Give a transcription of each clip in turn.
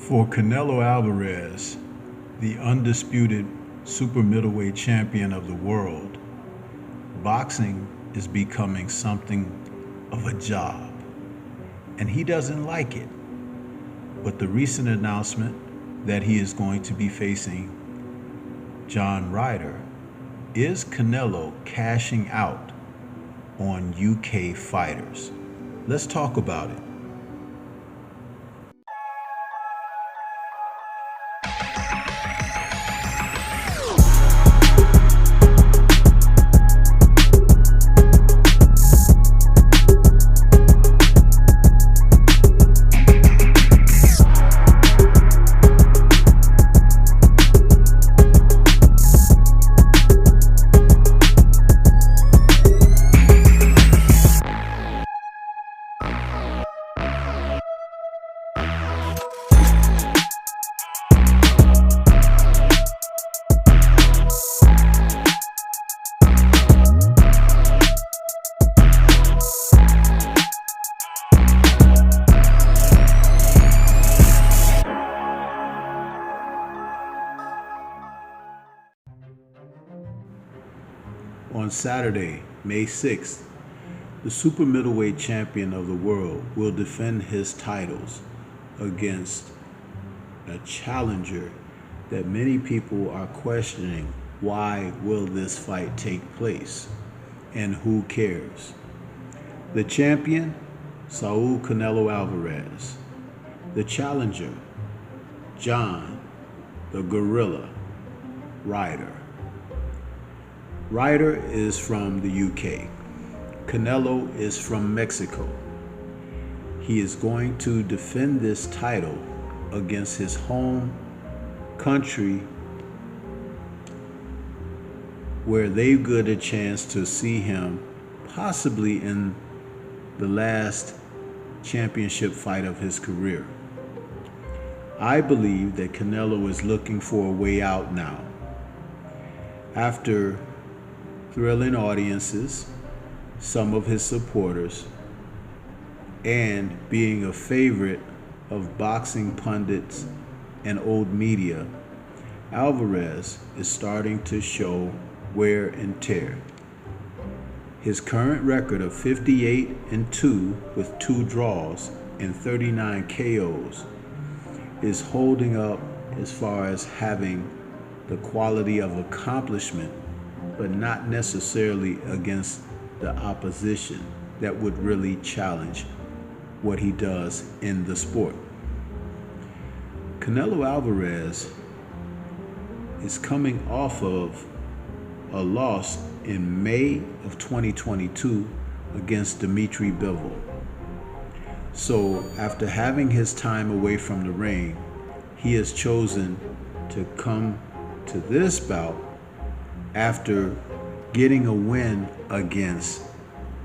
For Canelo Alvarez, the undisputed super middleweight champion of the world, boxing is becoming something of a job, and he doesn't like it. But the recent announcement that he is going to be facing John Ryder is Canelo cashing out on UK fighters. Let's talk about it. On Saturday, May 6th, the super middleweight champion of the world will defend his titles against a challenger that many people are questioning. Why will this fight take place and who cares? The champion, Saul Canelo Alvarez. The challenger, John the Gorilla Ryder. Ryder is from the UK. Canelo is from Mexico. He is going to defend this title against his home country, where they've got a chance to see him possibly in the last championship fight of his career. I believe that Canelo is looking for a way out now. After thrilling audiences, some of his supporters, and being a favorite of boxing pundits and old media, Alvarez is starting to show wear and tear. His current record of 58-2 with 2 draws and 39 KOs is holding up as far as having the quality of accomplishment, but not necessarily against the opposition that would really challenge what he does in the sport. Canelo Alvarez is coming off of a loss in May of 2022 against Dimitri Bivol. So after having his time away from the ring, he has chosen to come to this bout after getting a win against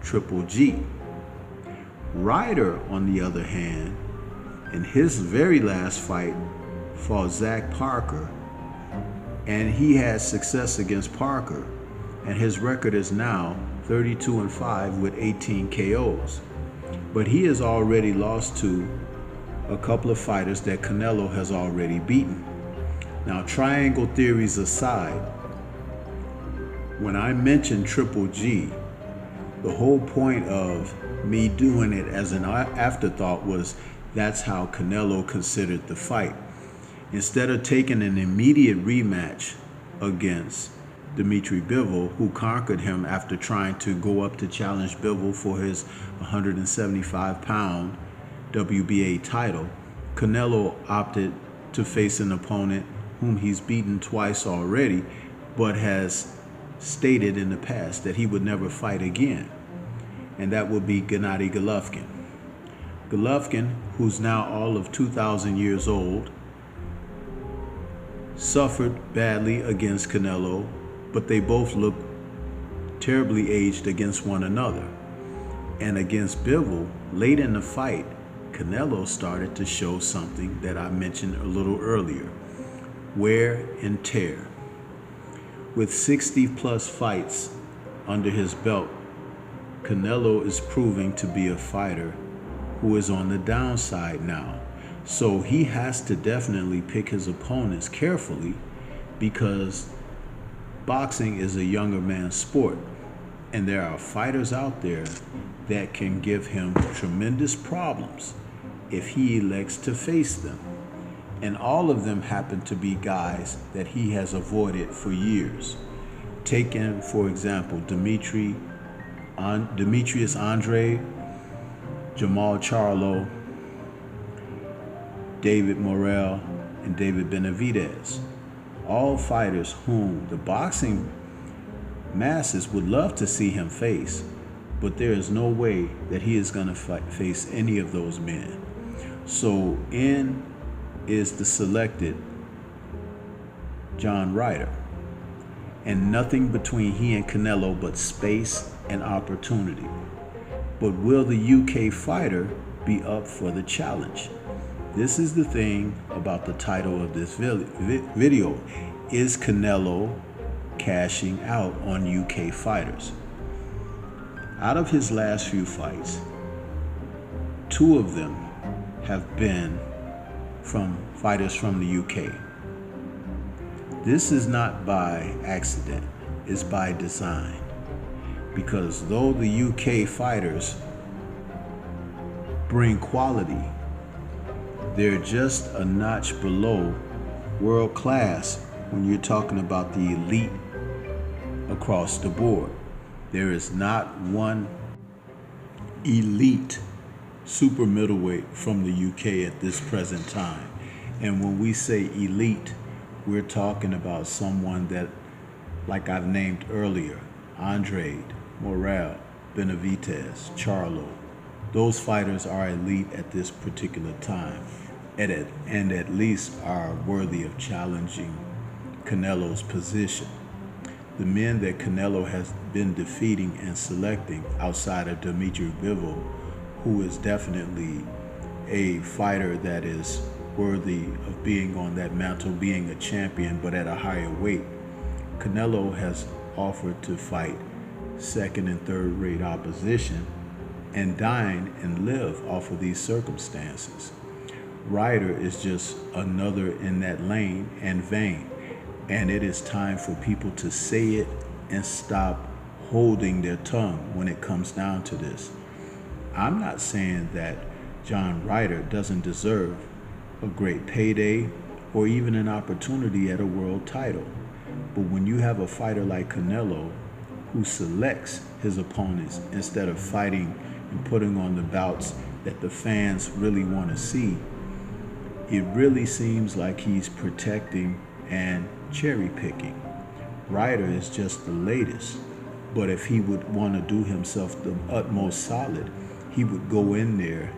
Triple G. Ryder, on the other hand, in his very last fight, fought Zach Parker, and he had success against Parker, and his record is now 32-5 with 18 KOs. But he has already lost to a couple of fighters that Canelo has already beaten. Now, triangle theories aside, when I mentioned Triple G, the whole point of me doing it as an afterthought was that's how Canelo considered the fight. Instead of taking an immediate rematch against Dimitri Bivol, who conquered him after trying to go up to challenge Bivol for his 175-pound WBA title, Canelo opted to face an opponent whom he's beaten twice already, but has stated in the past that he would never fight again, and that would be Gennady Golovkin. Golovkin, who's now all of 2,000 years old, suffered badly against Canelo, but they both look terribly aged against one another. And against Bivol, late in the fight, Canelo started to show something that I mentioned a little earlier: wear and tear. With 60-plus fights under his belt, Canelo is proving to be a fighter who is on the downside now. So he has to definitely pick his opponents carefully because boxing is a younger man's sport. And there are fighters out there that can give him tremendous problems if he elects to face them. And all of them happen to be guys that he has avoided for years. Taking, for example, Demetrius Andrade, Jamal Charlo, David Morrell, and David Benavidez. All fighters whom the boxing masses would love to see him face, but there is no way that he is going to face any of those men. So in is the selected John Ryder, and nothing between he and Canelo but space and opportunity. But will the UK fighter be up for the challenge? This is the thing about the title of this video. Is Canelo cashing out on UK fighters? Out of his last few fights, 2 of them have been from fighters from the UK. This is not by accident, it's by design. Because though the UK fighters bring quality, they're just a notch below world class when you're talking about the elite across the board. There is not one elite super middleweight from the UK at this present time. And when we say elite, we're talking about someone that, like I've named earlier, Andrade, Morrell, Benavidez, Charlo. Those fighters are elite at this particular time, and at least are worthy of challenging Canelo's position. The men that Canelo has been defeating and selecting outside of Dimitri Bivol, who is definitely a fighter that is worthy of being on that mantle, being a champion, but at a higher weight. Canelo has offered to fight second and third rate opposition and dine and live off of these circumstances. Ryder is just another in that lane and vein, and it is time for people to say it and stop holding their tongue when it comes down to this. I'm not saying that John Ryder doesn't deserve a great payday or even an opportunity at a world title. But when you have a fighter like Canelo who selects his opponents instead of fighting and putting on the bouts that the fans really want to see, it really seems like he's protecting and cherry picking. Ryder is just the latest, but if he would want to do himself the utmost solid, he would go in there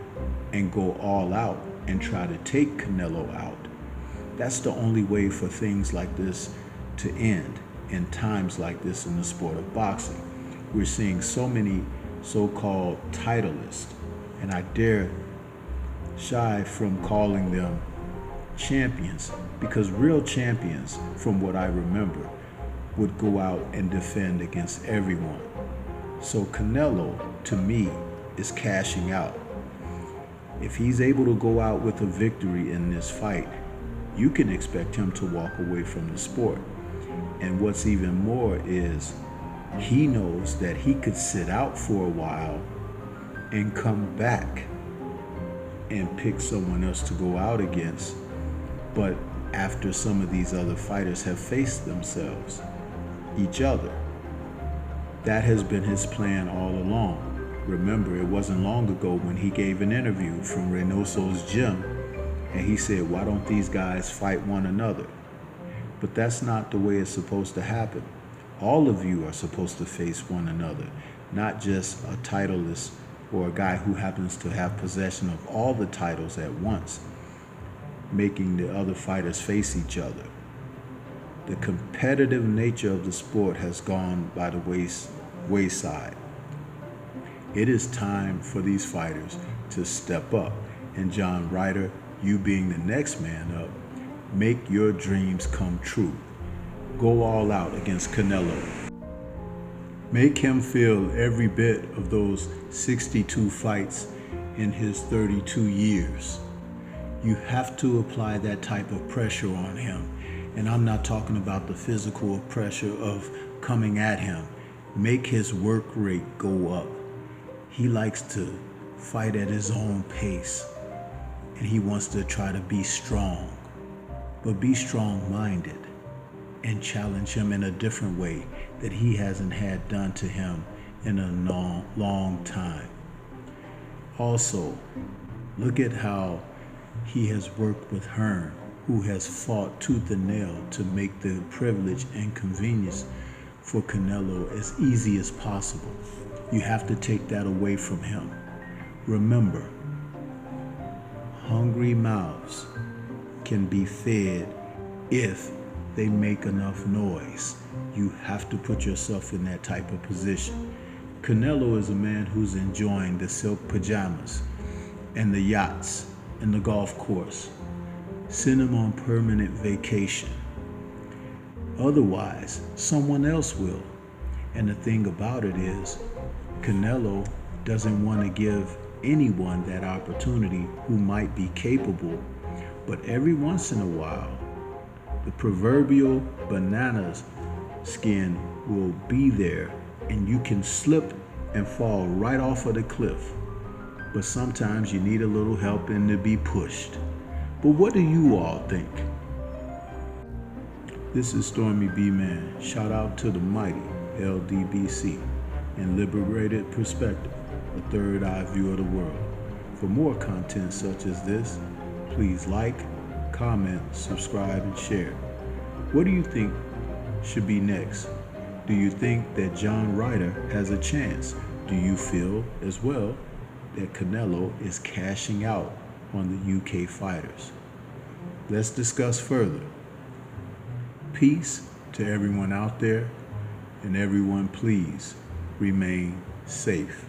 and go all out and try to take Canelo out. That's the only way for things like this to end in times like this in the sport of boxing. We're seeing so many so-called titleists, and I dare shy from calling them champions, because real champions, from what I remember, would go out and defend against everyone. So Canelo, to me, is cashing out. If he's able to go out with a victory in this fight, you can expect him to walk away from the sport. And what's even more is he knows that he could sit out for a while and come back and pick someone else to go out against, but after some of these other fighters have faced themselves, each other. That has been his plan all along. Remember, it wasn't long ago when he gave an interview from Reynoso's gym, and he said, why don't these guys fight one another? But that's not the way it's supposed to happen. All of you are supposed to face one another, not just a titleist or a guy who happens to have possession of all the titles at once, making the other fighters face each other. The competitive nature of the sport has gone by the wayside. It is time for these fighters to step up. And John Ryder, you being the next man up, make your dreams come true. Go all out against Canelo. Make him feel every bit of those 62 fights in his 32 years. You have to apply that type of pressure on him. And I'm not talking about the physical pressure of coming at him. Make his work rate go up. He likes to fight at his own pace, and he wants to try to be strong. But be strong-minded and challenge him in a different way that he hasn't had done to him in a long time. Also, look at how he has worked with Hearn, who has fought tooth and nail to make the privilege and convenience for Canelo as easy as possible. You have to take that away from him. Remember, hungry mouths can be fed if they make enough noise. You have to put yourself in that type of position. Canelo is a man who's enjoying the silk pajamas and the yachts and the golf course. Send him on permanent vacation. Otherwise, someone else will. And the thing about it is, Canelo doesn't want to give anyone that opportunity who might be capable, but every once in a while, the proverbial banana skin will be there and you can slip and fall right off of the cliff. But sometimes you need a little help and to be pushed. But what do you all think? This is Stormy B Man. Shout out to the mighty LDBC and Liberated Perspective, a third eye view of the world. For more content such as this, please like, comment, subscribe, and share. What do you think should be next? Do you think that John Ryder has a chance? Do you feel as well that Canelo is cashing out on the UK fighters? Let's discuss further. Peace to everyone out there, and everyone please remain safe.